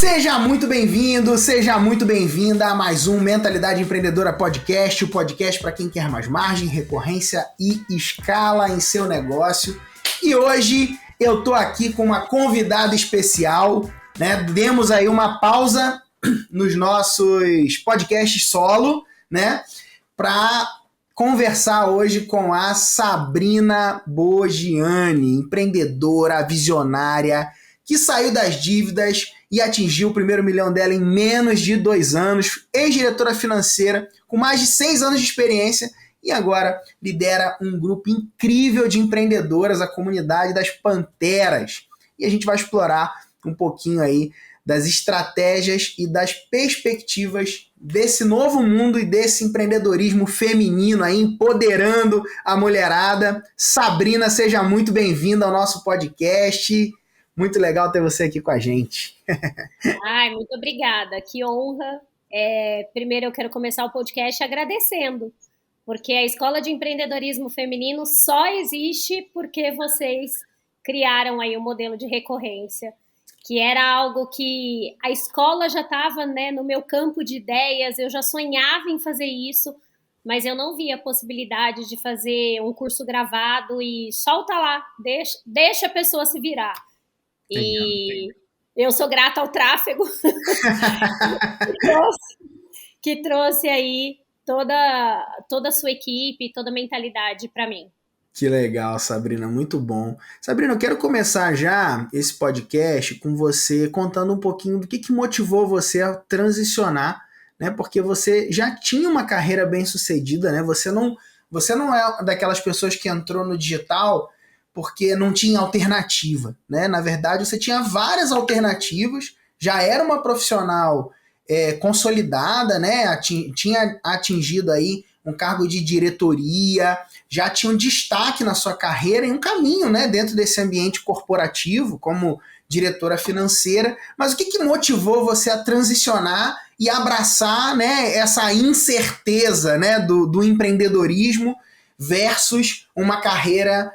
Seja muito bem-vindo, seja muito bem-vinda a mais um Mentalidade Empreendedora Podcast, o podcast para quem quer mais margem, recorrência e escala em seu negócio. E hoje eu tô aqui com uma convidada especial, né? Demos aí uma pausa nos nossos podcasts solo, né? Para conversar hoje com a Sabrina Bogiani, empreendedora, visionária, que saiu das dívidas e atingiu o primeiro milhão dela em menos de 2 anos, ex-diretora financeira, com mais de 6 anos de experiência e agora lidera um grupo incrível de empreendedoras, a comunidade das Panteras. E a gente vai explorar um pouquinho aí das estratégias e das perspectivas desse novo mundo e desse empreendedorismo feminino aí, empoderando a mulherada. Sabrina, seja muito bem-vinda ao nosso podcast. Muito legal ter você aqui com a gente. Ai, muito obrigada, que honra. Primeiro eu quero começar o podcast agradecendo, porque a Escola de Empreendedorismo Feminino só existe porque vocês criaram aí o modelo de recorrência, que era algo que a escola já estava, né, no meu campo de ideias, eu já sonhava em fazer isso, mas eu não via a possibilidade de fazer um curso gravado e solta lá, deixa a pessoa se virar. E eu sou grata ao tráfego que trouxe aí toda a sua equipe, toda a mentalidade para mim. Que legal, Sabrina, muito bom. Sabrina, eu quero começar já esse podcast com você contando um pouquinho do que motivou você a transicionar, né? Porque você já tinha uma carreira bem sucedida, né? Você não é daquelas pessoas que entrou no digital porque não tinha alternativa, né? Na verdade, você tinha várias alternativas, já era uma profissional consolidada, né? Tinha atingido aí um cargo de diretoria, já tinha um destaque na sua carreira e um caminho, né, dentro desse ambiente corporativo como diretora financeira. Mas o que motivou você a transicionar e abraçar, né, essa incerteza, né, do empreendedorismo versus uma carreira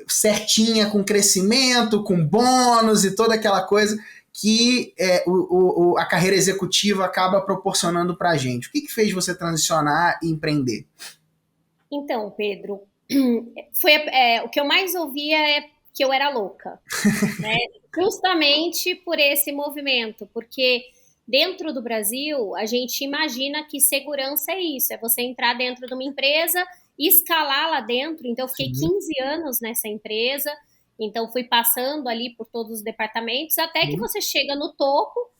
certinha, com crescimento, com bônus e toda aquela coisa que a carreira executiva acaba proporcionando para a gente? O que fez você transicionar e empreender? Então, Pedro, o que eu mais ouvia é que eu era louca, né? Justamente por esse movimento, porque dentro do Brasil, a gente imagina que segurança é isso, é você entrar dentro de uma empresa e escalar lá dentro. Então, eu fiquei 15 anos nessa empresa, então fui passando ali por todos os departamentos, até que você chega no topo,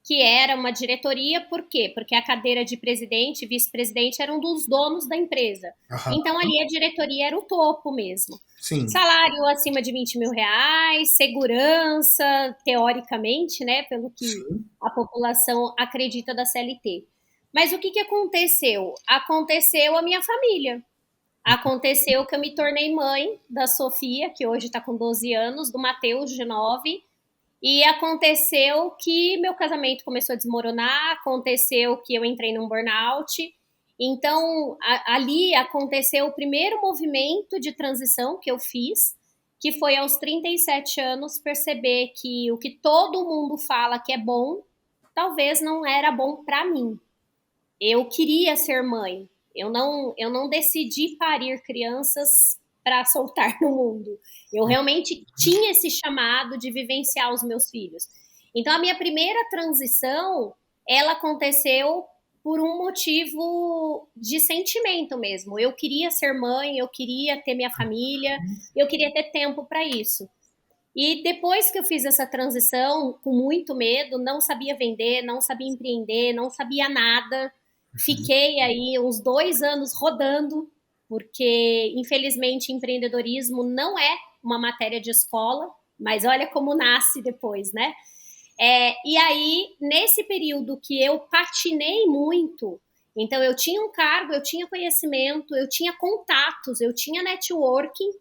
que era uma diretoria. Por quê? Porque a cadeira de presidente e vice-presidente eram dos donos da empresa. Uhum. Então, ali a diretoria era o topo mesmo. Sim. Salário acima de 20 mil reais, segurança, teoricamente, né, pelo que a população acredita da CLT. Mas o que aconteceu? Aconteceu a minha família. Aconteceu que eu me tornei mãe da Sofia, que hoje está com 12 anos, do Matheus, de 9, e aconteceu que meu casamento começou a desmoronar, aconteceu que eu entrei num burnout. Então, ali aconteceu o primeiro movimento de transição que eu fiz, que foi aos 37 anos perceber que o que todo mundo fala que é bom, talvez não era bom para mim. Eu queria ser mãe. Eu não decidi parir crianças para soltar no mundo. Eu realmente tinha esse chamado de vivenciar os meus filhos. Então, a minha primeira transição, ela aconteceu por um motivo de sentimento mesmo. Eu queria ser mãe, eu queria ter minha família, eu queria ter tempo para isso. E depois que eu fiz essa transição, com muito medo, não sabia vender, não sabia empreender, não sabia nada. Fiquei aí uns 2 anos rodando, porque, infelizmente, empreendedorismo não é uma matéria de escola, mas olha como nasce depois, né? E aí, nesse período que eu patinei muito, então eu tinha um cargo, eu tinha conhecimento, eu tinha contatos, eu tinha networking,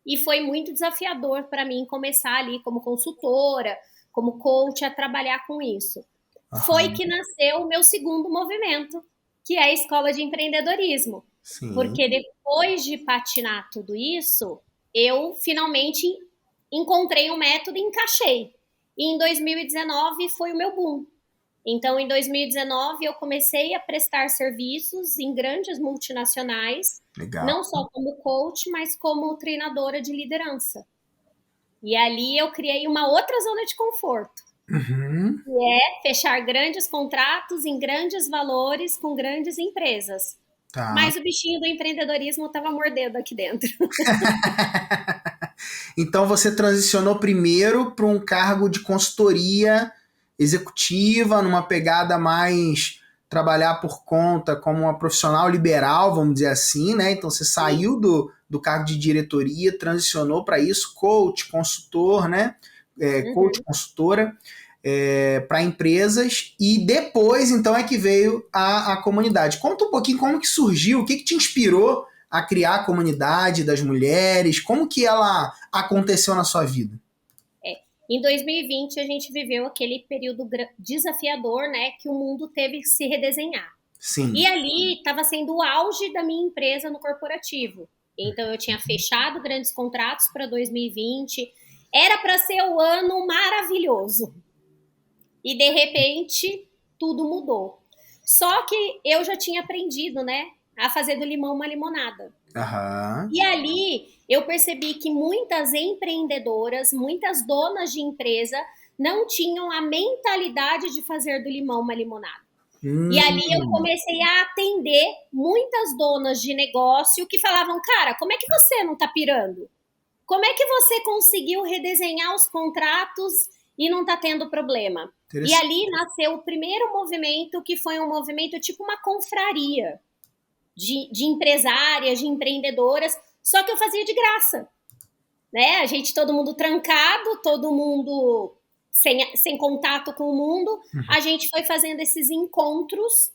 e foi muito desafiador para mim começar ali como consultora, como coach, a trabalhar com isso. Uhum. Foi que nasceu o meu segundo movimento, que é a Escola de Empreendedorismo. Sim. Porque depois de patinar tudo isso, eu finalmente encontrei um método e encaixei. E em 2019 foi o meu boom. Então, em 2019, eu comecei a prestar serviços em grandes multinacionais, Legal. não só como coach, mas como treinadora de liderança. E ali eu criei uma outra zona de conforto, Uhum. que é fechar grandes contratos em grandes valores com grandes empresas. Tá. Mas o bichinho do empreendedorismo estava mordendo aqui dentro. Então você transicionou primeiro para um cargo de consultoria executiva, numa pegada mais trabalhar por conta como uma profissional liberal, vamos dizer assim, né? Então você saiu do cargo de diretoria, transicionou para isso, coach, consultor, né? Coach, Uhum. consultora, para empresas, e depois então é que veio a comunidade. Conta um pouquinho como que surgiu, o que te inspirou a criar a comunidade das mulheres, como que ela aconteceu na sua vida? Em 2020, a gente viveu aquele período desafiador, né, que o mundo teve que se redesenhar. Sim. E ali estava sendo o auge da minha empresa no corporativo. Então, eu tinha fechado grandes contratos para 2020, era para ser o ano maravilhoso. E, de repente, tudo mudou. Só que eu já tinha aprendido, né, a fazer do limão uma limonada. Aham. E ali eu percebi que muitas empreendedoras, muitas donas de empresa não tinham a mentalidade de fazer do limão uma limonada. E ali eu Hum, comecei a atender muitas donas de negócio que falavam: cara, como é que você não tá pirando? Como é que você conseguiu redesenhar os contratos e não tá tendo problema? E interessante. ali nasceu o primeiro movimento, que foi um movimento tipo uma confraria de empresárias, de empreendedoras, só que eu fazia de graça, né? A gente, todo mundo trancado, todo mundo sem contato com o mundo, a gente foi fazendo esses encontros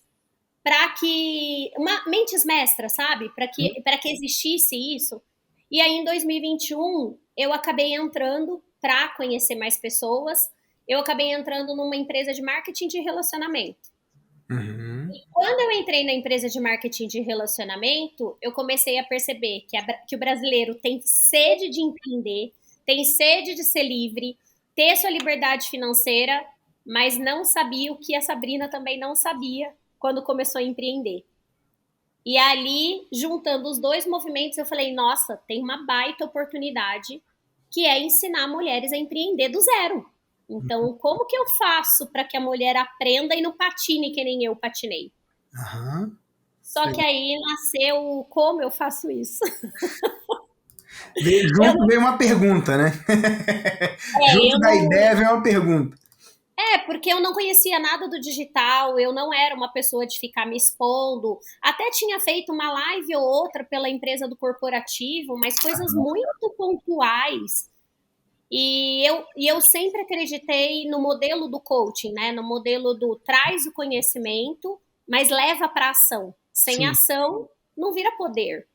para que mentes mestras, sabe? Para que existisse isso. E aí em 2021 eu acabei entrando para conhecer mais pessoas. Eu acabei entrando numa empresa de marketing de relacionamento. Uhum. Quando eu entrei na empresa de marketing de relacionamento, eu comecei a perceber que o brasileiro tem sede de empreender, tem sede de ser livre, ter sua liberdade financeira, mas não sabia o que a Sabrina também não sabia quando começou a empreender. E ali, juntando os dois movimentos, eu falei: nossa, tem uma baita oportunidade, que é ensinar mulheres a empreender do zero. Então, como que eu faço para que a mulher aprenda e não patine que nem eu patinei? Aham. Só que aí nasceu como eu faço isso. Eu Junto não, veio uma pergunta, né? Junto eu da não, ideia veio uma pergunta. porque eu não conhecia nada do digital, eu não era uma pessoa de ficar me expondo. Até tinha feito uma live ou outra pela empresa do corporativo, mas coisas muito pontuais. E eu sempre acreditei no modelo do coaching, né? No modelo do traz o conhecimento, mas leva para ação. Sem Sim. ação, não vira poder.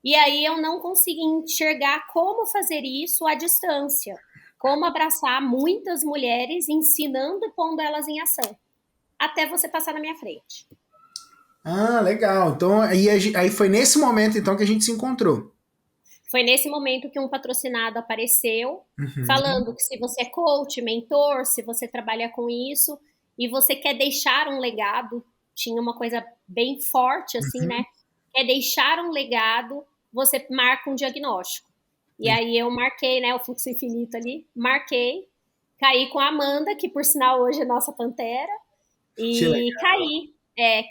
E aí eu não consegui enxergar como fazer isso à distância, como abraçar muitas mulheres, ensinando e pondo elas em ação, até você passar na minha frente. Ah, legal. Então, aí foi nesse momento então que a gente se encontrou. Foi nesse momento que um patrocinado apareceu, Uhum. falando que se você é coach, mentor, se você trabalha com isso e você quer deixar um legado, tinha uma coisa bem forte assim, né? Uhum. Quer deixar um legado, você marca um diagnóstico. E aí eu marquei, né, o fluxo infinito ali, marquei, caí com a Amanda, que por sinal hoje é nossa pantera, Que e legal.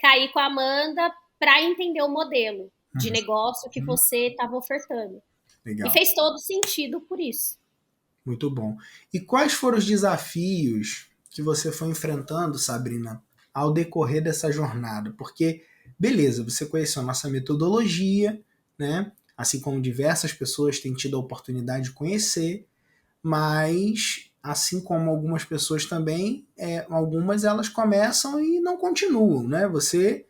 caí com a Amanda para entender o modelo de negócio que Uhum. você estava ofertando. E Legal. fez todo sentido por isso. Muito bom. E quais foram os desafios que você foi enfrentando, Sabrina, ao decorrer dessa jornada? Porque, beleza, você conheceu a nossa metodologia, né? Assim como diversas pessoas têm tido a oportunidade de conhecer, mas assim como algumas pessoas também, algumas elas começam e não continuam, né? Você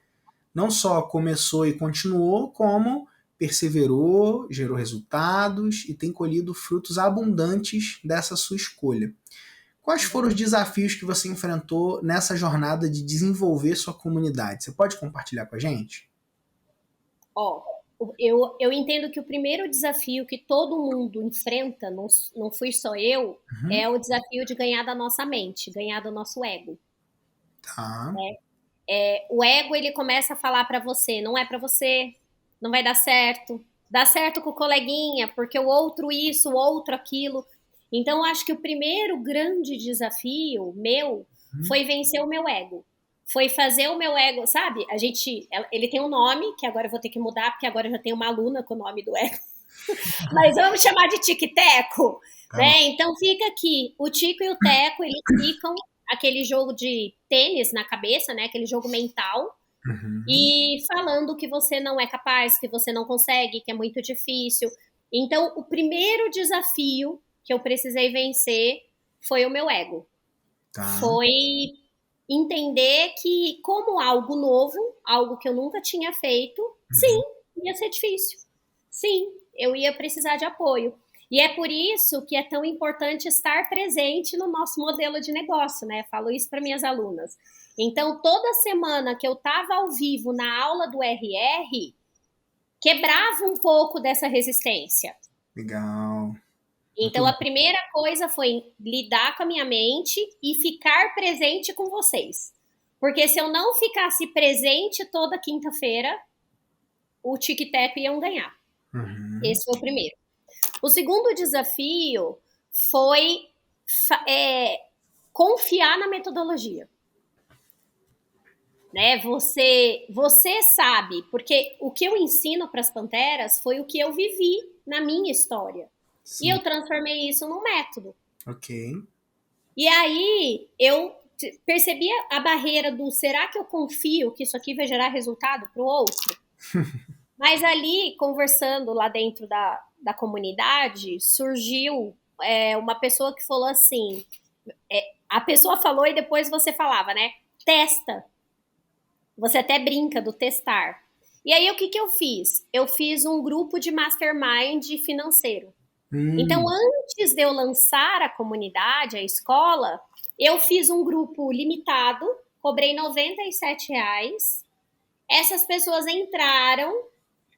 não só começou e continuou, como perseverou, gerou resultados e tem colhido frutos abundantes dessa sua escolha. Quais foram os desafios que você enfrentou nessa jornada de desenvolver sua comunidade? Você pode compartilhar com a gente? Ó, eu entendo que o primeiro desafio que todo mundo enfrenta, não fui só eu, é o desafio de ganhar da nossa mente, ganhar do nosso ego. Tá. O ego, ele começa a falar para você, não é para você, não vai dar certo, dá certo com o coleguinha, porque o outro isso, o outro aquilo. Então, eu acho que o primeiro grande desafio meu foi vencer o meu ego. Foi fazer o meu ego, sabe? Ele tem um nome, que agora eu vou ter que mudar, porque agora eu já tenho uma aluna com o nome do ego. Mas vamos chamar de tic-teco, Tá bom. né? Então fica aqui, o Tico e o Teco, eles ficam aquele jogo de tênis na cabeça, né? Aquele jogo mental, Uhum. e falando que você não é capaz, que você não consegue, que é muito difícil. Então, o primeiro desafio que eu precisei vencer foi o meu ego. Tá. Foi entender que, como algo novo, algo que eu nunca tinha feito, sim, ia ser difícil. Sim, eu ia precisar de apoio. E é por isso que é tão importante estar presente no nosso modelo de negócio, né? Falo isso para minhas alunas. Então, toda semana que eu estava ao vivo na aula do RR, quebrava um pouco dessa resistência. Legal. Muito Então, a bom. primeira coisa foi lidar com a minha mente e ficar presente com vocês. Porque se eu não ficasse presente toda quinta-feira, o tic-tac iam ganhar. Uhum. Esse foi o primeiro. O segundo desafio foi confiar na metodologia. Né? Você sabe, porque o que eu ensino para as panteras foi o que eu vivi na minha história. E Sim. eu transformei isso num método. Ok. E aí eu percebi a barreira do será que eu confio que isso aqui vai gerar resultado para o outro? Mas ali, conversando lá dentro da comunidade, surgiu uma pessoa que falou assim, a pessoa falou e depois você falava, né? Testa. Você até brinca do testar. E aí, o que eu fiz? Eu fiz um grupo de mastermind financeiro. Então, Hum. antes de eu lançar a comunidade, a escola, eu fiz um grupo limitado, cobrei R$ 97. Essas pessoas entraram,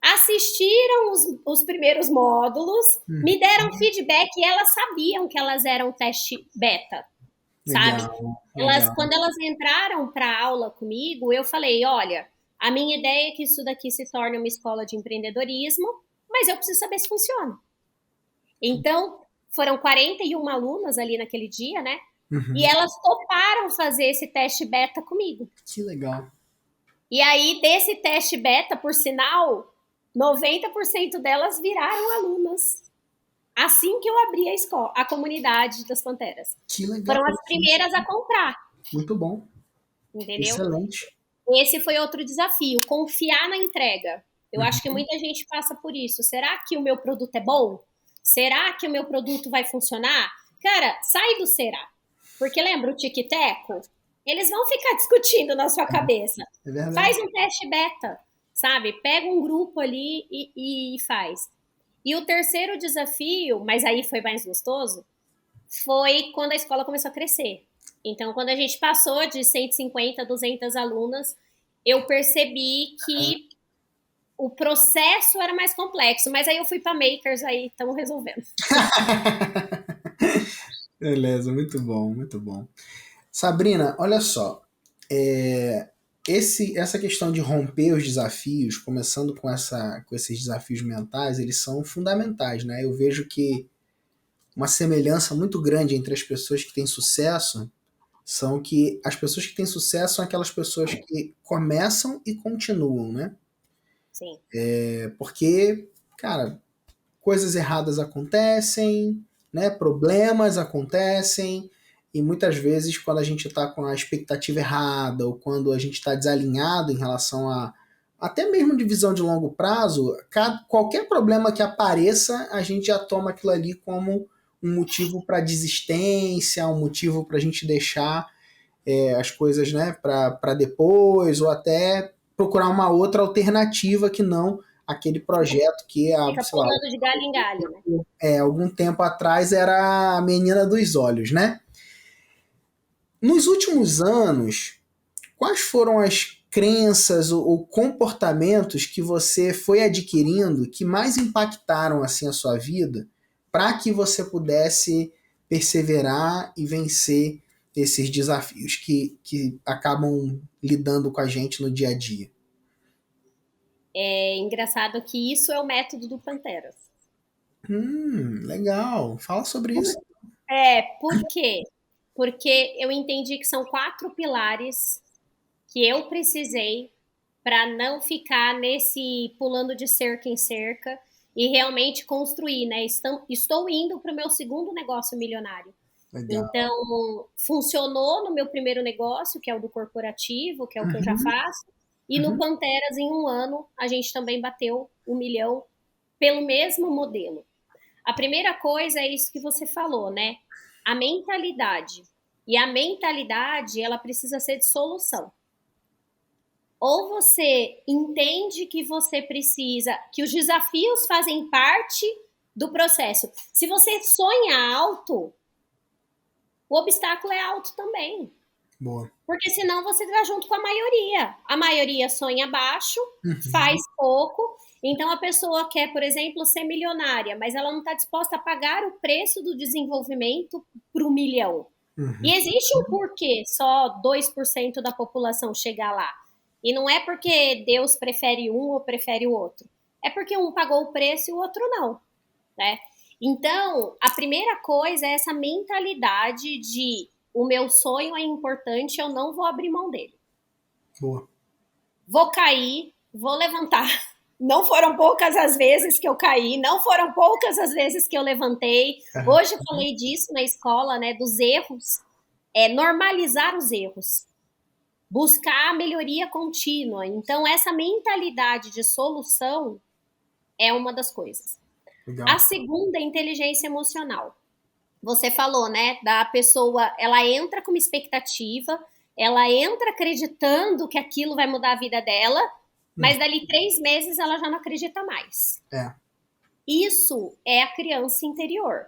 assistiram os primeiros módulos, me deram feedback e elas sabiam que elas eram teste beta, sabe? Legal, legal. Quando elas entraram para a aula comigo, eu falei, olha, a minha ideia é que isso daqui se torne uma escola de empreendedorismo, mas eu preciso saber se funciona. Então, foram 41 alunas ali naquele dia, né? E Uhum. elas toparam fazer esse teste beta comigo. Que legal. E aí, desse teste beta, por sinal, 90% delas viraram alunas. Assim que eu abri a escola, a comunidade das Panteras. Que legal. Foram as primeiras a comprar, Muito bom. entendeu? Excelente. Esse foi outro desafio, confiar na entrega. Eu acho que muita gente passa por isso. Será que o meu produto é bom? Será que o meu produto vai funcionar? Cara, sai do será. Porque lembra o tic-teco? Eles vão ficar discutindo na sua cabeça. É verdade. Faz um teste beta, sabe? Pega um grupo ali e faz. E o terceiro desafio, mas aí foi mais gostoso, foi quando a escola começou a crescer. Então, quando a gente passou de 150 a 200 alunas, eu percebi que o processo era mais complexo. Mas aí eu fui para Makers, aí estamos resolvendo. Beleza, muito bom, muito bom. Sabrina, olha só. Essa questão de romper os desafios, começando com esses desafios mentais, eles são fundamentais, né? Eu vejo que uma semelhança muito grande entre as pessoas que têm sucesso são que as pessoas que têm sucesso são aquelas pessoas que começam e continuam, né? Sim. Porque, cara, coisas erradas acontecem, né? Problemas acontecem, e muitas vezes quando a gente está com a expectativa errada ou quando a gente está desalinhado em relação a até mesmo de visão de longo prazo, qualquer problema que apareça, a gente já toma aquilo ali como um motivo para desistência, um motivo para a gente deixar as coisas, né, para depois, ou até procurar uma outra alternativa que não aquele projeto que, Fica sei lá, pulando de galho em galho, né? algum tempo atrás era a menina dos olhos, né? Nos últimos anos, quais foram as crenças ou comportamentos que você foi adquirindo que mais impactaram assim a sua vida para que você pudesse perseverar e vencer esses desafios que acabam lidando com a gente no dia a dia? É engraçado que isso é o método do Panteras. Legal. Fala sobre isso. Por quê? Porque eu entendi que são 4 pilares que eu precisei para não ficar nesse pulando de cerca em cerca e realmente construir, né? Estou indo para o meu segundo negócio milionário. Legal. Então, funcionou no meu primeiro negócio, que é o do corporativo, que é o que eu já Uhum, faço, e no uhum, Panteras, em um ano, a gente também bateu 1 milhão pelo mesmo modelo. A primeira coisa é isso que você falou, né? A mentalidade. E a mentalidade, ela precisa ser de solução. Ou você entende que você precisa, que os desafios fazem parte do processo. Se você sonha alto, o obstáculo é alto também. boa. Porque senão você está junto com a maioria. A maioria sonha baixo, Uhum, faz pouco. Então a pessoa quer, por exemplo, ser milionária, mas ela não está disposta a pagar o preço do desenvolvimento para o milhão. uhum, E existe um porquê só 2% da população chegar lá. E não é porque Deus prefere um ou prefere o outro. É porque um pagou o preço e o outro não, né? Então, a primeira coisa é essa mentalidade de o meu sonho é importante, eu não vou abrir mão dele. boa. Vou cair, vou levantar. Não foram poucas as vezes que eu caí, não foram poucas as vezes que eu levantei. Aham, Hoje eu falei disso na escola, né, dos erros, normalizar os erros, buscar a melhoria contínua. Então, essa mentalidade de solução é uma das coisas. A legal. segunda é inteligência emocional. Você falou, né, da pessoa, ela entra com uma expectativa, ela entra acreditando que aquilo vai mudar a vida dela, Uhum, mas dali 3 meses ela já não acredita mais. é, Isso é a criança interior.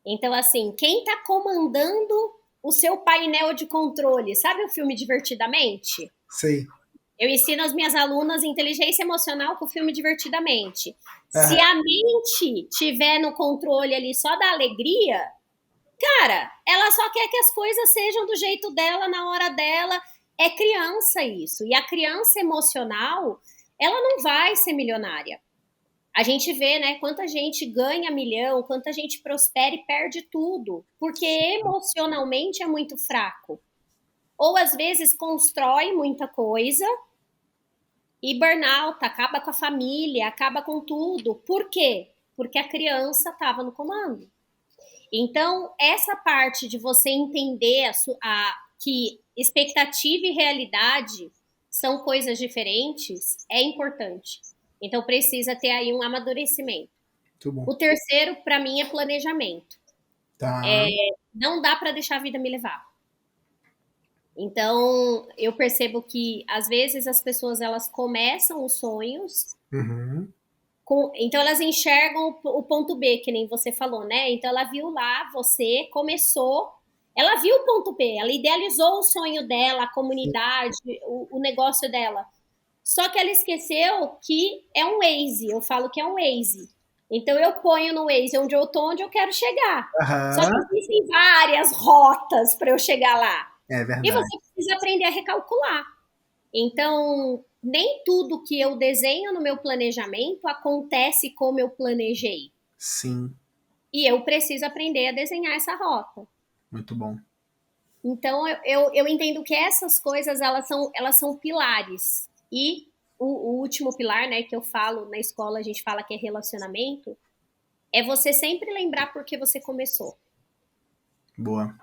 Então, assim, quem está comandando o seu painel de controle, sabe o filme Divertidamente? sei. Eu ensino as minhas alunas inteligência emocional com o filme Divertidamente. Se Aham, a mente tiver no controle ali só da alegria, cara, ela só quer que as coisas sejam do jeito dela, na hora dela. É criança isso. E a criança emocional, ela não vai ser milionária. A gente vê, né, quanta gente ganha milhão, quanta gente prospera e perde tudo, porque emocionalmente é muito fraco. Ou às vezes constrói muita coisa e burnout, acaba com a família, acaba com tudo. Por quê? Porque a criança estava no comando. Então, essa parte de você entender que expectativa e realidade são coisas diferentes é importante. Então, precisa ter aí um amadurecimento. muito bom. O terceiro, para mim, é planejamento. Tá. Não dá para deixar a vida me levar. Então, eu percebo que às vezes as pessoas elas começam os sonhos Uhum, então elas enxergam o ponto B, que nem você falou, né? Então ela viu lá, você começou, ela viu o ponto B, ela idealizou o sonho dela, a sim. comunidade, o negócio dela. Só que ela esqueceu que é um Waze, eu falo que é um Waze. Então eu ponho no Waze onde eu tô, onde eu quero chegar. Só que Aham, existem várias rotas para eu chegar lá. é E verdade. você precisa aprender a recalcular. Então, nem tudo que eu desenho no meu planejamento acontece como eu planejei. Sim, E eu preciso aprender a desenhar essa rota. muito bom. Então, eu entendo que essas coisas, elas são pilares. E o último pilar, né, que eu falo na escola, a gente fala que é relacionamento, é você sempre lembrar por que você começou. Boa.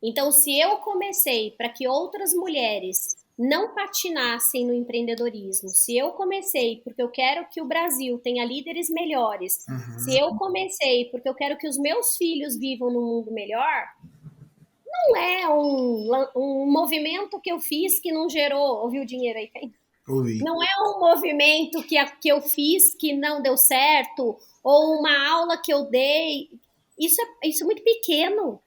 Então, se eu comecei para que outras mulheres não patinassem no empreendedorismo, se eu comecei porque eu quero que o Brasil tenha líderes melhores, se Uhum, eu comecei porque eu quero que os meus filhos vivam num mundo melhor, não é um movimento que eu fiz que não gerou. Ouviu o dinheiro aí? Tem? ouvi. Não é um movimento que eu fiz que não deu certo, ou uma aula que eu dei. Isso é muito pequeno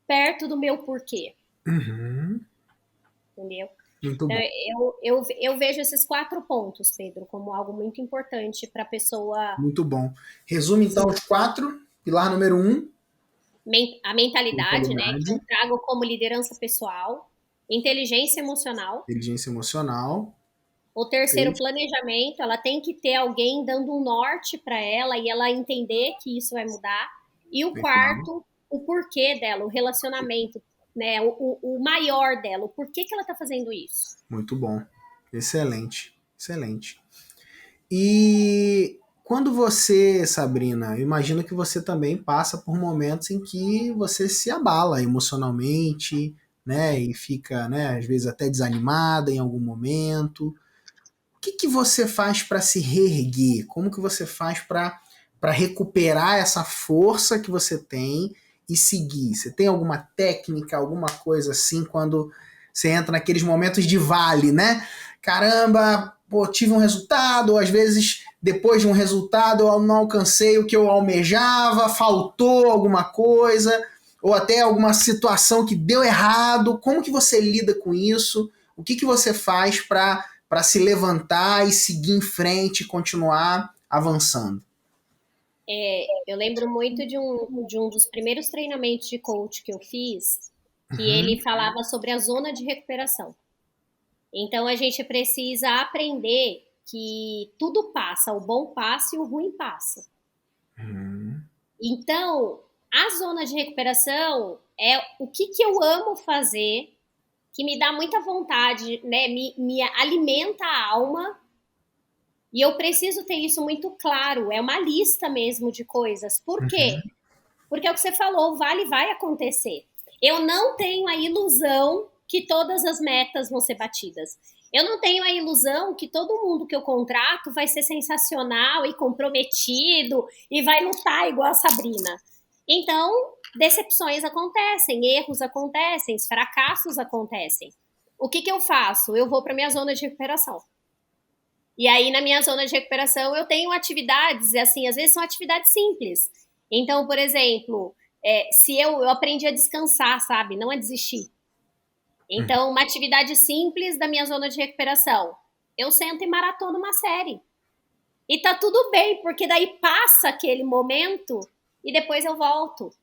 perto do meu porquê. Uhum, Entendeu? Muito Então, bom. eu vejo esses 4 pontos, Pedro, como algo muito importante para a pessoa. Muito bom. Resume então os 4. Pilar número 1, A mentalidade, né, que mentalidade, eu trago como liderança pessoal, inteligência emocional. inteligência emocional. O terceiro, 6, planejamento, ela tem que ter alguém dando um norte para ela e ela entender que isso vai mudar. E o legal. quarto, o porquê dela, o relacionamento, né, o maior dela, o porquê que ela está fazendo isso. Muito bom. Excelente. Excelente. E quando você, Sabrina, eu imagino que você também passa por momentos em que você se abala emocionalmente, né, e fica, né, às vezes até desanimada em algum momento. O que que você faz para se reerguer? Como que você faz para recuperar essa força que você tem e seguir? Você tem alguma técnica, alguma coisa assim quando você entra naqueles momentos de vale, né? Caramba, pô, tive um resultado, ou às vezes depois de um resultado eu não alcancei o que eu almejava, faltou alguma coisa, ou até alguma situação que deu errado. Como que você lida com isso? O que que você faz para se levantar e seguir em frente e continuar avançando? Eu lembro muito de um dos primeiros treinamentos de coach que eu fiz, que Uhum, ele falava sobre a zona de recuperação. Então a gente precisa aprender que tudo passa, o bom passa e o ruim passa. uhum, Então, a zona de recuperação é o que eu amo fazer, que me dá muita vontade, né? Me alimenta a alma. E eu preciso ter isso muito claro. É uma lista mesmo de coisas. Por quê? uhum, Porque é o que você falou, o vale vai acontecer. Eu não tenho a ilusão que todas as metas vão ser batidas. Eu não tenho a ilusão que todo mundo que eu contrato vai ser sensacional e comprometido e vai lutar igual a Sabrina. Então, decepções acontecem, erros acontecem, fracassos acontecem. O que eu faço? Eu vou para minha zona de recuperação. E aí, na minha zona de recuperação, eu tenho atividades, assim, às vezes são atividades simples. Então, por exemplo, se eu aprendi a descansar, sabe? Não a desistir. uhum. Então, uma atividade simples da minha zona de recuperação. Eu sento e maratono uma série. E tá tudo bem, porque daí passa aquele momento e depois eu volto.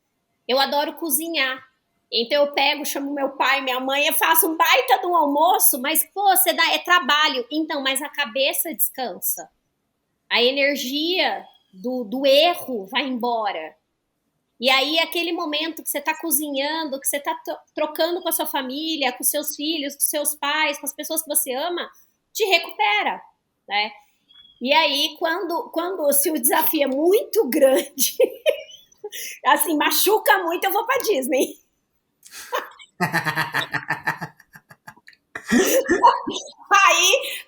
Eu adoro cozinhar. Então eu pego, chamo meu pai, minha mãe, eu faço um baita de um almoço, mas pô, você dá, é trabalho. Então, mas a cabeça descansa. A energia do erro vai embora. E aí, aquele momento que você está cozinhando, que você está trocando com a sua família, com seus filhos, com seus pais, com as pessoas que você ama, te recupera, né? E aí, quando se o desafio é muito grande, assim, machuca muito, eu vou para Disney.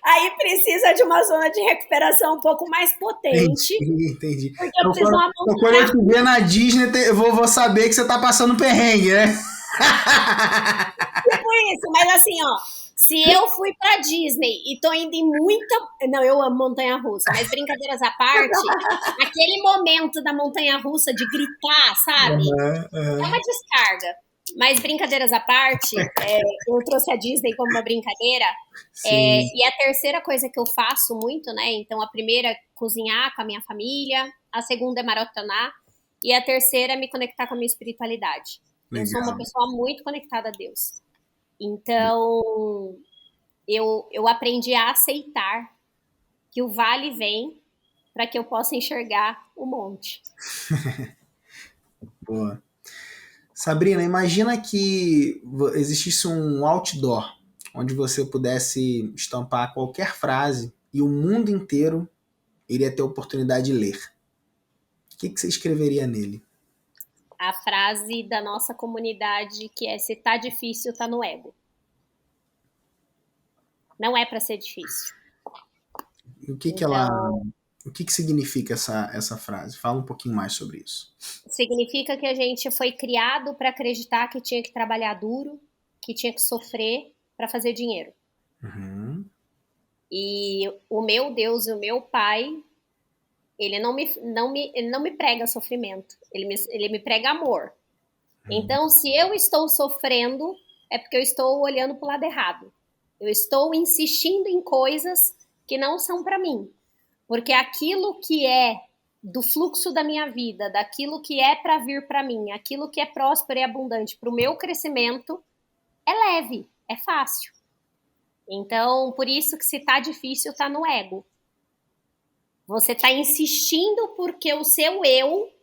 Aí precisa de uma zona de recuperação um pouco mais potente, Entendi, entendi. porque eu Então, preciso de uma quando eu montanha. te ver na Disney, eu vou saber que você tá passando perrengue, né? Tipo isso, mas assim, ó, se eu fui pra Disney e tô indo em muita. Não, eu amo montanha-russa, mas brincadeiras à parte, aquele momento da montanha-russa de gritar, sabe? Uhum, É uma uhum. descarga. Mas brincadeiras à parte, eu trouxe a Disney como uma brincadeira. Sim, E a terceira coisa que eu faço muito, né? Então, a primeira é cozinhar com a minha família, a segunda é maratonar, e a terceira é me conectar com a minha espiritualidade. Eu sou uma legal. pessoa muito conectada a Deus. Então, eu aprendi a aceitar que o vale vem para que eu possa enxergar o monte. Boa. Sabrina, imagina que existisse um outdoor onde você pudesse estampar qualquer frase e o mundo inteiro iria ter a oportunidade de ler. O que que você escreveria nele? A frase da nossa comunidade que é: se tá difícil, tá no ego. Não é para ser difícil. E Então, o que que significa essa frase? Fala um pouquinho mais sobre isso. significa que a gente foi criado para acreditar que tinha que trabalhar duro, que tinha que sofrer para fazer dinheiro. Uhum, E o meu Deus e o meu Pai, ele não me prega sofrimento, ele me prega amor. uhum, Então, se eu estou sofrendo, é porque eu estou olhando para o lado errado. Eu estou insistindo em coisas que não são para mim. Porque aquilo que é do fluxo da minha vida, daquilo que é para vir para mim, aquilo que é próspero e abundante para o meu crescimento, é leve, é fácil. Então, por isso que se tá difícil, tá no ego. Você tá insistindo porque o seu eu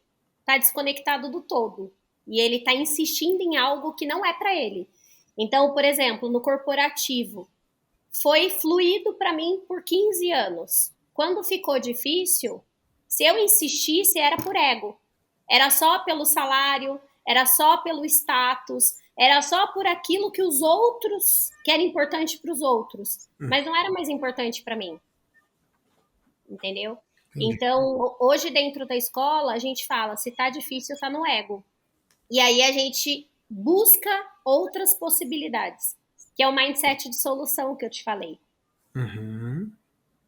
tá desconectado do todo. E ele tá insistindo em algo que não é para ele. Então, por exemplo, no corporativo, foi fluido para mim por 15 anos. Quando ficou difícil, se eu insistisse, era por ego. Era só pelo salário, era só pelo status, era só por aquilo que os outros, que era importante para os outros, mas não era mais importante para mim. Entendeu? Entendi. Então, hoje dentro da escola, a gente fala, se tá difícil, tá no ego. E aí a gente busca outras possibilidades, que é o mindset de solução que eu te falei. Uhum.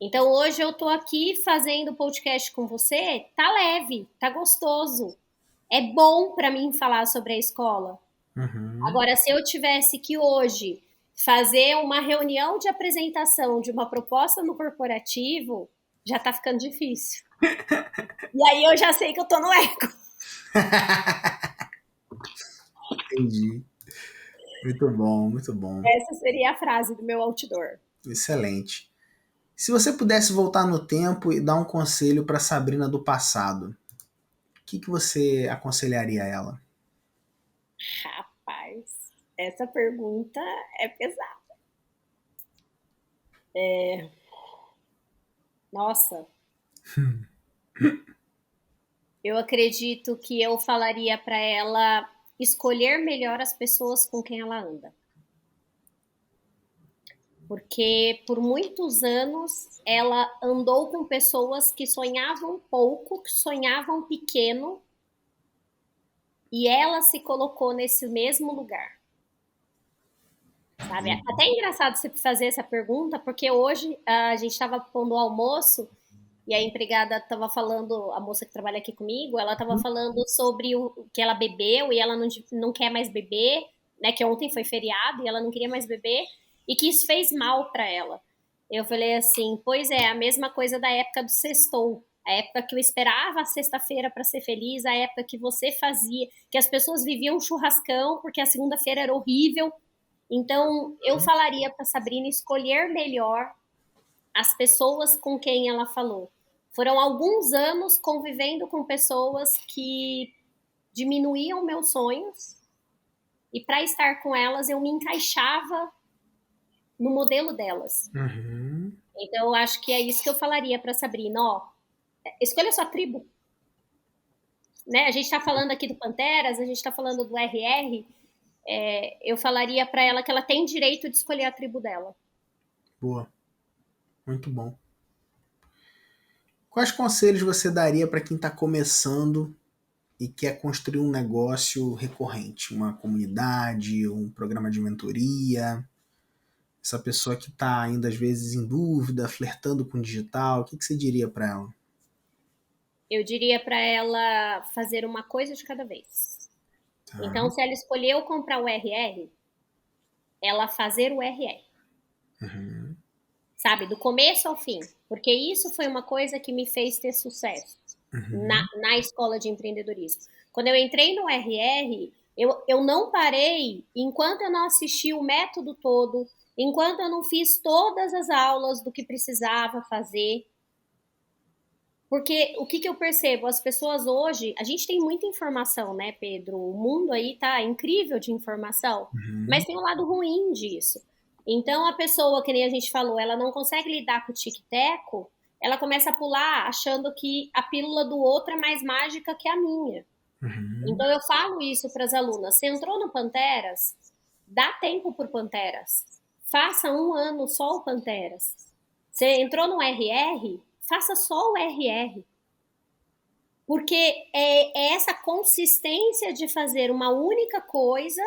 Então, hoje eu tô aqui fazendo podcast com você, tá leve, tá gostoso. É bom para mim falar sobre a escola. Uhum. Agora, se eu tivesse que hoje fazer uma reunião de apresentação de uma proposta no corporativo, já tá ficando difícil. E aí eu já sei que eu tô no ego. Entendi. Muito bom, muito bom. Essa seria a frase do meu outdoor. Excelente. Se você pudesse voltar no tempo e dar um conselho para Sabrina do passado, o que você aconselharia a ela? Rapaz, essa pergunta é pesada. Nossa, eu acredito que eu falaria para ela escolher melhor as pessoas com quem ela anda. Porque por muitos anos ela andou com pessoas que sonhavam pouco, que sonhavam pequeno, e ela se colocou nesse mesmo lugar. Sabe? Até é engraçado você fazer essa pergunta, porque hoje a gente estava pondo o almoço e a empregada estava falando, a moça que trabalha aqui comigo, ela estava falando sobre o que ela bebeu e ela não quer mais beber, né? Que ontem foi feriado e ela não queria mais beber e que isso fez mal para ela. Eu falei assim, pois é, a mesma coisa da época do sextou. A época que eu esperava a sexta-feira para ser feliz, a época que você fazia, que as pessoas viviam um churrascão porque a segunda-feira era horrível. Então, eu falaria para Sabrina escolher melhor as pessoas com quem ela falou. Foram alguns anos convivendo com pessoas que diminuíam meus sonhos e para estar com elas eu me encaixava no modelo delas. Uhum. Então, eu acho que é isso que eu falaria para Sabrina, ó, escolha sua tribo. Né? A gente está falando aqui do Panteras, a gente está falando do RR, eu falaria para ela que ela tem direito de escolher a tribo dela. Boa. Muito bom. Quais conselhos você daria para quem está começando e quer construir um negócio recorrente? Uma comunidade, um programa de mentoria? Essa pessoa que está ainda às vezes em dúvida, flertando com o digital, o que você diria para ela? Eu diria para ela fazer uma coisa de cada vez. Tá. Então, se ela escolheu comprar o RR, ela fazer o RR. Uhum. Sabe, do começo ao fim. Porque isso foi uma coisa que me fez ter sucesso na escola de empreendedorismo. Quando eu entrei no RR, eu não parei enquanto eu não assisti o método todo, enquanto eu não fiz todas as aulas do que precisava fazer. Porque o que eu percebo? As pessoas hoje, a gente tem muita informação, né, Pedro? O mundo aí tá incrível de informação, mas tem um lado ruim disso. Então, a pessoa, que nem a gente falou, ela não consegue lidar com o tic-teco, ela começa a pular achando que a pílula do outro é mais mágica que a minha. Então, eu falo isso para as alunas. Você entrou no Panteras, dá tempo por Panteras. Faça 1 ano só o Panteras. Você entrou no RR, faça só o RR. Porque é essa consistência de fazer uma única coisa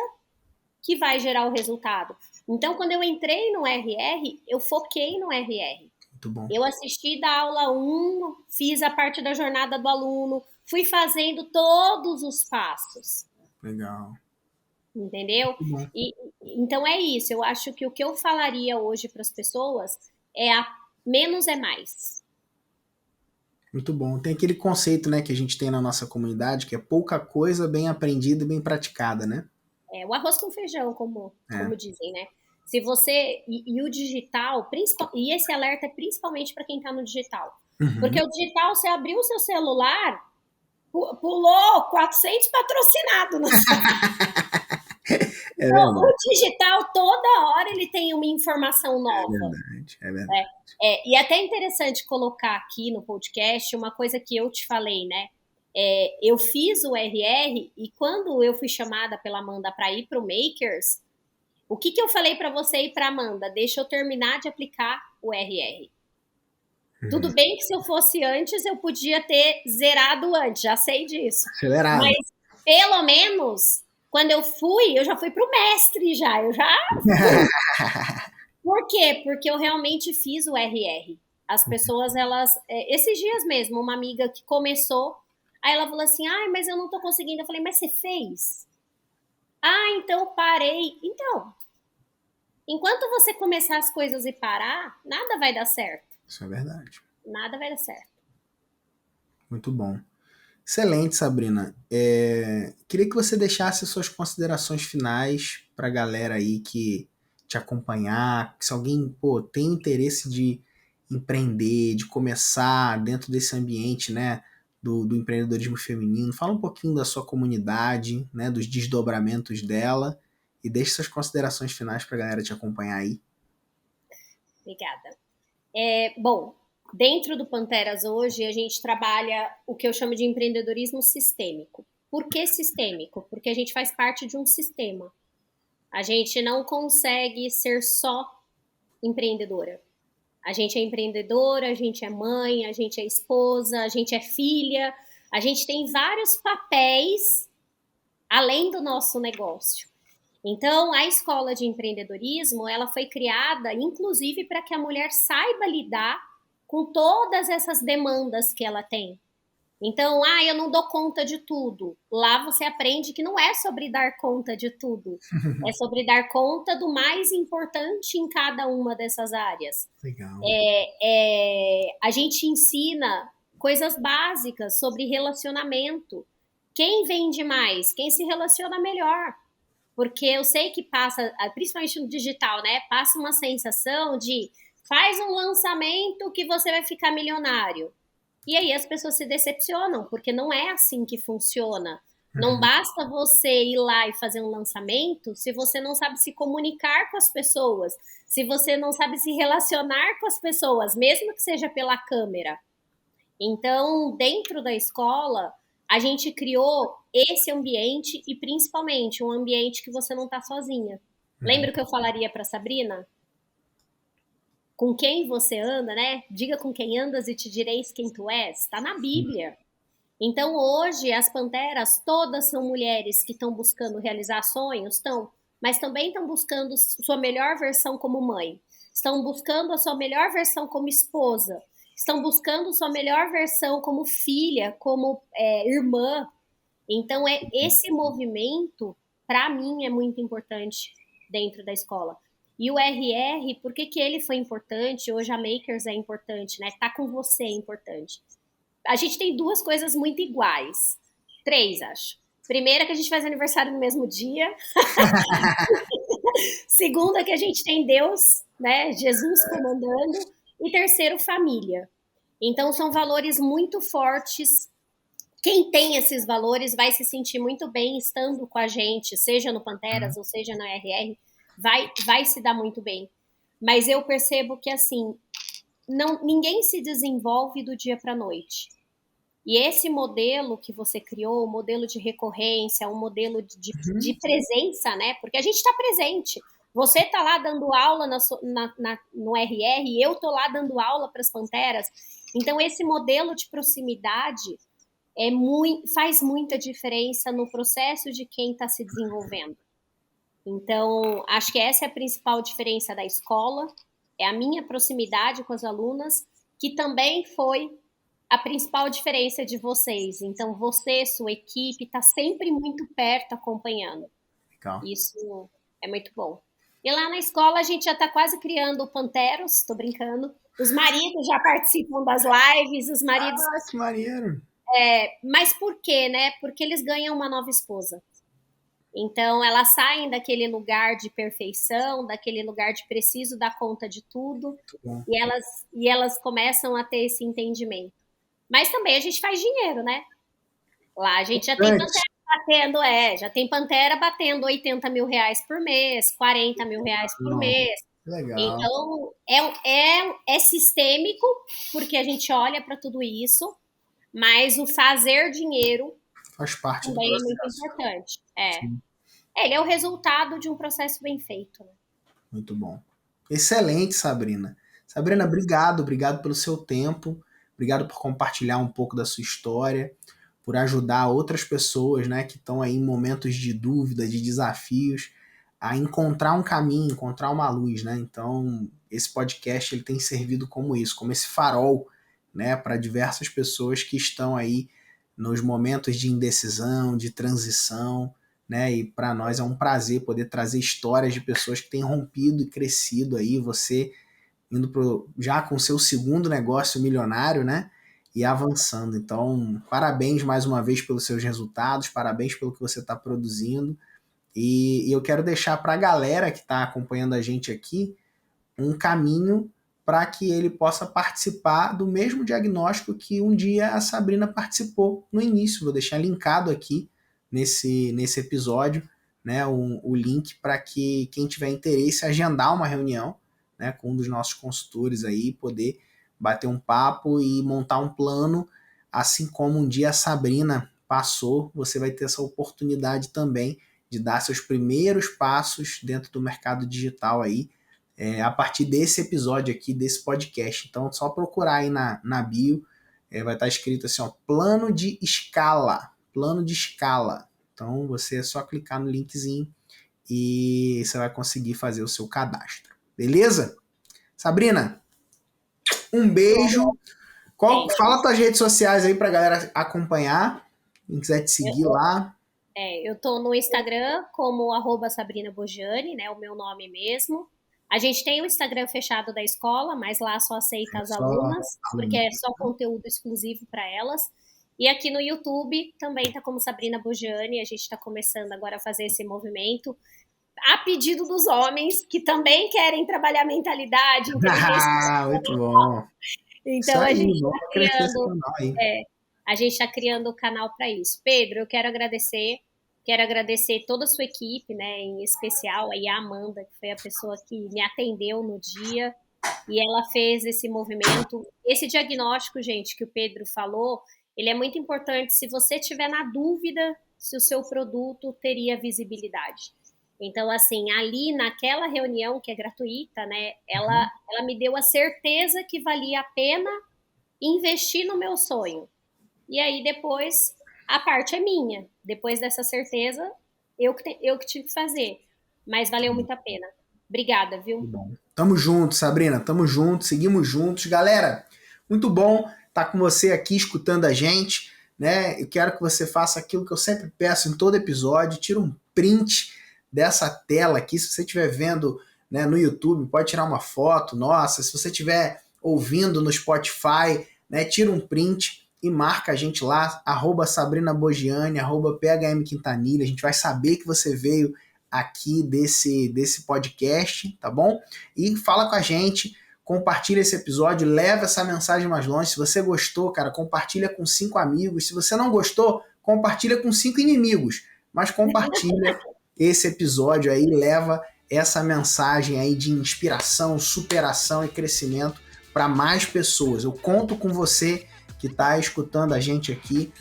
que vai gerar o resultado. Então, quando eu entrei no RR, eu foquei no RR. Muito bom. Eu assisti da aula 1, fiz a parte da jornada do aluno, fui fazendo todos os passos. Legal. entendeu? Uhum. Então é isso, eu acho que o que eu falaria hoje para as pessoas é menos é mais. Muito bom. Tem aquele conceito, né, que a gente tem na nossa comunidade, que é pouca coisa bem aprendida e bem praticada, né? É, o arroz com feijão, É. como dizem, né? Se você. E o digital, e esse alerta é principalmente para quem está no digital. Porque Uhum. o digital, você abriu o seu celular, pulou 400 patrocinados na sua. É Então, o verdade, digital, toda hora, ele tem uma informação é nova. verdade, é verdade. Né? E até interessante colocar aqui no podcast uma coisa que eu te falei, né? Eu fiz o RR e quando eu fui chamada pela Amanda para ir para o Makers, o que eu falei para você e para Amanda? Deixa eu terminar de aplicar o RR. Uhum. Tudo bem que se eu fosse antes, eu podia ter zerado antes, já sei disso. Acelerado. Mas pelo menos quando eu fui, eu já fui para o mestre já, eu já. Por quê? Porque eu realmente fiz o RR. As pessoas, elas. Esses dias mesmo, uma amiga que começou, aí ela falou assim: ai, mas eu não tô conseguindo. Eu falei, mas você fez? Ah, então eu parei. Então, enquanto você começar as coisas e parar, nada vai dar certo. Isso é verdade. Nada vai dar certo. Muito bom. Excelente, Sabrina. Queria que você deixasse suas considerações finais para a galera aí que te acompanhar. Se alguém, pô, tem interesse de empreender, de começar dentro desse ambiente, né, do empreendedorismo feminino, fala um pouquinho da sua comunidade, né, dos desdobramentos dela e deixe suas considerações finais para a galera te acompanhar aí. Obrigada. Bom, dentro do Panteras hoje, a gente trabalha o que eu chamo de empreendedorismo sistêmico. Por que sistêmico? Porque a gente faz parte de um sistema. A gente não consegue ser só empreendedora. A gente é empreendedora, a gente é mãe, a gente é esposa, a gente é filha, a gente tem vários papéis além do nosso negócio. Então, a escola de empreendedorismo, ela foi criada, inclusive, para que a mulher saiba lidar com todas essas demandas que ela tem. Então, eu não dou conta de tudo. Lá você aprende que não é sobre dar conta de tudo. É sobre dar conta do mais importante em cada uma dessas áreas. Legal. A gente ensina coisas básicas sobre relacionamento. Quem vende mais? Quem se relaciona melhor. Porque eu sei que passa, principalmente no digital, né? Passa uma sensação de faz um lançamento que você vai ficar milionário. E aí as pessoas se decepcionam, porque não é assim que funciona. Não Uhum. basta você ir lá e fazer um lançamento se você não sabe se comunicar com as pessoas, se você não sabe se relacionar com as pessoas, mesmo que seja pela câmera. Então, dentro da escola, a gente criou esse ambiente e principalmente um ambiente que você não está sozinha. Uhum. Lembra que eu falaria para Sabrina? Com quem você anda, né? Diga com quem andas e te direis quem tu és. Está na Bíblia. Então, hoje, as panteras todas são mulheres que estão buscando realizar sonhos, mas também estão buscando sua melhor versão como mãe, estão buscando a sua melhor versão como esposa, estão buscando sua melhor versão como filha, como irmã. Então, esse movimento, para mim, é muito importante dentro da escola. E o RR, por que ele foi importante? Hoje a Makers é importante, né? Tá com você é importante. A gente tem duas coisas muito iguais. Três, acho. Primeira, que a gente faz aniversário no mesmo dia. Segunda, que a gente tem Deus, né? Jesus comandando. E terceiro, família. Então, são valores muito fortes. Quem tem esses valores vai se sentir muito bem estando com a gente, seja no Panteras ou seja na RR, vai se dar muito bem. Mas eu percebo que, assim, ninguém se desenvolve do dia para a noite. E esse modelo que você criou, o modelo de recorrência, um modelo de presença, né? Porque a gente está presente. Você está lá dando aula no RR e eu estou lá dando aula para as Panteras. Então, esse modelo de proximidade faz muita diferença no processo de quem está se desenvolvendo. Então, acho que essa é a principal diferença da escola, é a minha proximidade com as alunas, que também foi a principal diferença de vocês. Então, você, sua equipe, está sempre muito perto acompanhando. Isso é muito bom. E lá na escola a gente já está quase criando panteros, estou brincando. Os maridos já participam das lives, os maridos... Ah, que maneiro! Mas por quê, né? Porque eles ganham uma nova esposa. Então, elas saem daquele lugar de perfeição, daquele lugar de preciso dar conta de tudo, e elas começam a ter esse entendimento. Mas também a gente faz dinheiro, né? Lá a gente já tem pantera batendo 80 mil reais por mês, 40 mil reais por mês. Legal. Então, é sistêmico, porque a gente olha para tudo isso, mas o fazer dinheiro faz parte também do é muito importante. Ele é o resultado de um processo bem feito. Né? Muito bom. Excelente, Sabrina. Sabrina, obrigado pelo seu tempo, obrigado por compartilhar um pouco da sua história, por ajudar outras pessoas, né, que estão aí em momentos de dúvida, de desafios, a encontrar um caminho, encontrar uma luz, né? Então, esse podcast ele tem servido como isso, como esse farol, né, para diversas pessoas que estão aí nos momentos de indecisão, de transição, né? E para nós é um prazer poder trazer histórias de pessoas que têm rompido e crescido aí, você indo já com o seu segundo negócio milionário, né? E avançando. Então, parabéns mais uma vez pelos seus resultados, parabéns pelo que você está produzindo. E eu quero deixar para a galera que está acompanhando a gente aqui um caminho para que ele possa participar do mesmo diagnóstico que um dia a Sabrina participou no início. Vou deixar linkado aqui nesse episódio, né, o link para que quem tiver interesse agendar uma reunião, né, com um dos nossos consultores aí, poder bater um papo e montar um plano, assim como um dia a Sabrina passou, você vai ter essa oportunidade também de dar seus primeiros passos dentro do mercado digital aí, a partir desse episódio aqui, desse podcast. Então, só procurar aí na bio, vai estar escrito assim, ó, plano de escala. Então, você é só clicar no linkzinho e você vai conseguir fazer o seu cadastro. Beleza? Sabrina, um beijo. Fala tuas redes sociais aí pra galera acompanhar. Quem quiser te seguir lá. Eu tô no Instagram como @SabrinaBogiani, né? O meu nome mesmo. A gente tem o Instagram fechado da escola, mas lá só aceita as alunas, porque é só conteúdo exclusivo para elas. E aqui no YouTube também tá como Sabrina Bogiani. A gente está começando agora a fazer esse movimento a pedido dos homens que também querem trabalhar mentalidade, inteligência. Muito bom. Então a gente está criando o canal para isso. Pedro, eu quero agradecer toda a sua equipe, né, em especial aí a Amanda, que foi a pessoa que me atendeu no dia, e ela fez esse movimento. Esse diagnóstico, gente, que o Pedro falou, ele é muito importante se você tiver na dúvida se o seu produto teria visibilidade. Então, assim, ali naquela reunião que é gratuita, né, ela me deu a certeza que valia a pena investir no meu sonho. E aí depois a parte é minha. Depois dessa certeza, eu que tive que fazer. Mas valeu muito a pena. Obrigada, viu? Tamo junto, Sabrina. Tamo junto, seguimos juntos. Galera, muito bom estar com você aqui escutando a gente, né? Eu quero que você faça aquilo que eu sempre peço em todo episódio. Tira um print dessa tela aqui. Se você estiver vendo, né, no YouTube, pode tirar uma foto. Nossa, se você estiver ouvindo no Spotify, né, tira um print e marca a gente lá, @SabrinaBogiani, @PHMQuintanilha. A gente vai saber que você veio aqui desse podcast, tá bom? E fala com a gente, compartilha esse episódio, leva essa mensagem mais longe. Se você gostou, cara, compartilha com 5 amigos. Se você não gostou, compartilha com 5 inimigos. Mas compartilha esse episódio aí, leva essa mensagem aí de inspiração, superação e crescimento para mais pessoas. Eu conto com você que está escutando a gente aqui,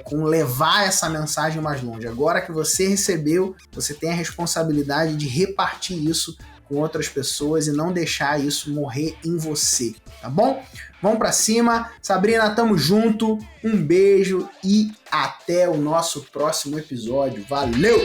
com levar essa mensagem mais longe. Agora que você recebeu, você tem a responsabilidade de repartir isso com outras pessoas e não deixar isso morrer em você, tá bom? Vamos para cima. Sabrina, tamo junto. Um beijo e até o nosso próximo episódio. Valeu!